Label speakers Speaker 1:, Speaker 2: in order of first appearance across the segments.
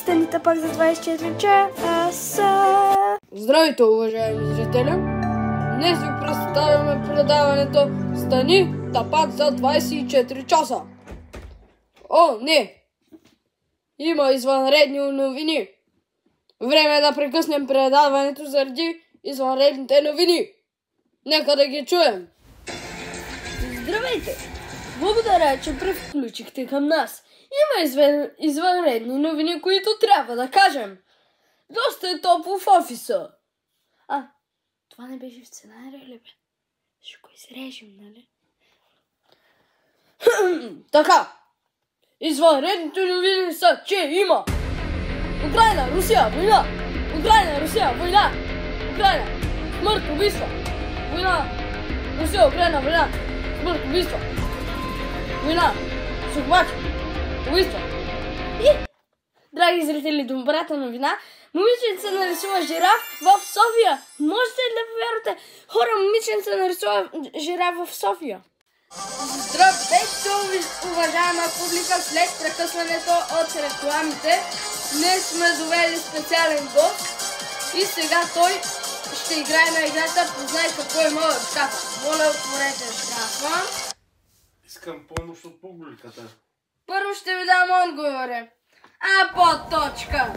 Speaker 1: останете пак за 24 часа.
Speaker 2: Здравейте, уважаеми зрители! Днес ви представяме предаването "Стани тапак за 24 часа". О, не! Има извънредни новини. Време е да прекъснем предаването заради извънредните новини. Нека да ги чуем.
Speaker 1: Здравейте! Благодаря, че превключихте към нас. Има извънредни новини, които трябва да кажем. Доста е топло в офиса. Това не беше в сценария ли, бе? Ще го изрежем, нали?
Speaker 2: Така, извънредните новини са, че има Украйна, Русия, война! Украйна, Русия, война! Украйна, смърт, убийства! Война! Русия, Украйна, война! Смърт, убийства! Война! Сухомачи! Убийства!
Speaker 1: И, драги зрители, добрата новина. Момиченце нарисува жираф в София. Можете ли да повярвате? Хора, момиченце нарисува жираф в София.
Speaker 2: Здравейте, уважаема публика! След прекъсването от рекламите, днес сме довели специален гост и сега той ще играе на играта "Познай какво има в шкафа". Моля, отворете шкафа.
Speaker 3: Искам помощ от публиката.
Speaker 2: Първо ще ви дам отговори. А по точка.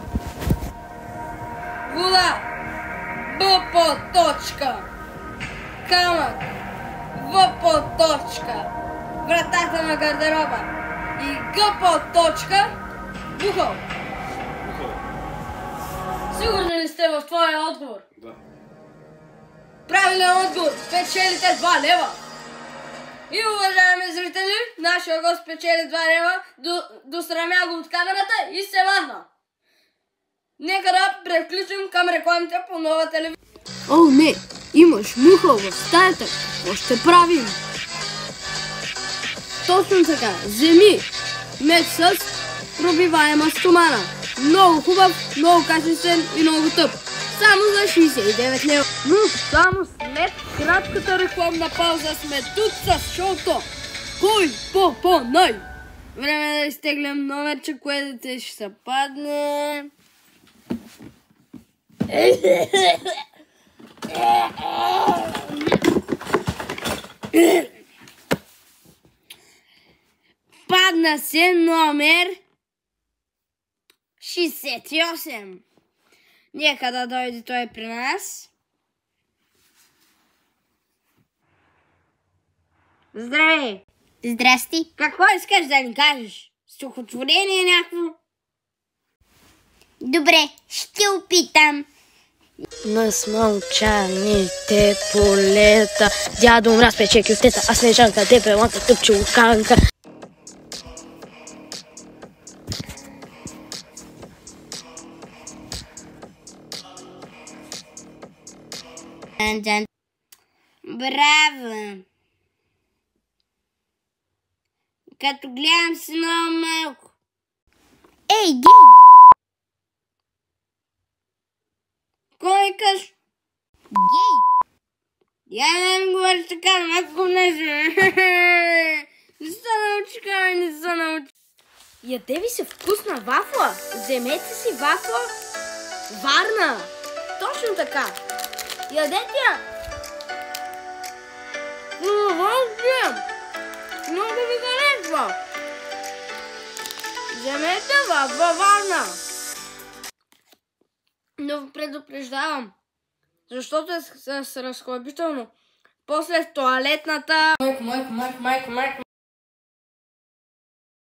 Speaker 2: Вода. Б по точка. Камък. В по точка. Вратата на гардероба. И Г по точка. Бухъл. Сигурни ли сте в твоя отговор?
Speaker 3: Да.
Speaker 2: Правилен отговор. Печелите 2 лева. И, уважаеми зрители, нашия гост печели 2 лева, дострамя го от камерата и се махна. Нека да превключим към рекламите по нова телевизия. О, не! Имаш муха в стаята. Какво ще правим? Точно така. Вземи меч с пробиваема стомана. Много хубав, много качествен и много тъп. Само за 69 лева. Но само след кратката рекламна пауза сме тук с шоуто "Кой по-най". Време да изтеглям номерче, което ще се падне. Падна се номер 68. Нека да дойде той при нас. Здравей!
Speaker 4: Здрасти.
Speaker 2: Какво искаш да ни кажеш? Стихотворение някакво?
Speaker 4: Добре, ще опитам.
Speaker 1: На смълчаните полета дядо мраз пече кюфтета, а снежанка дебеланка тъпче луканка.
Speaker 4: Браво! Като гледам си много малко. Ей, гей!
Speaker 2: Кой викаш?
Speaker 4: Гей!
Speaker 2: Я не ми говориш така, малко нещо. Не се научи, не се научи.
Speaker 1: Яде ви се вкусна вафла. Вземете си вафла. Варна. Точно така. Ядете я.
Speaker 2: Много ви харесва. Вземете вафла Варна. Но предупреждавам, защото е с разхлабително. После в тоалетната... Майко.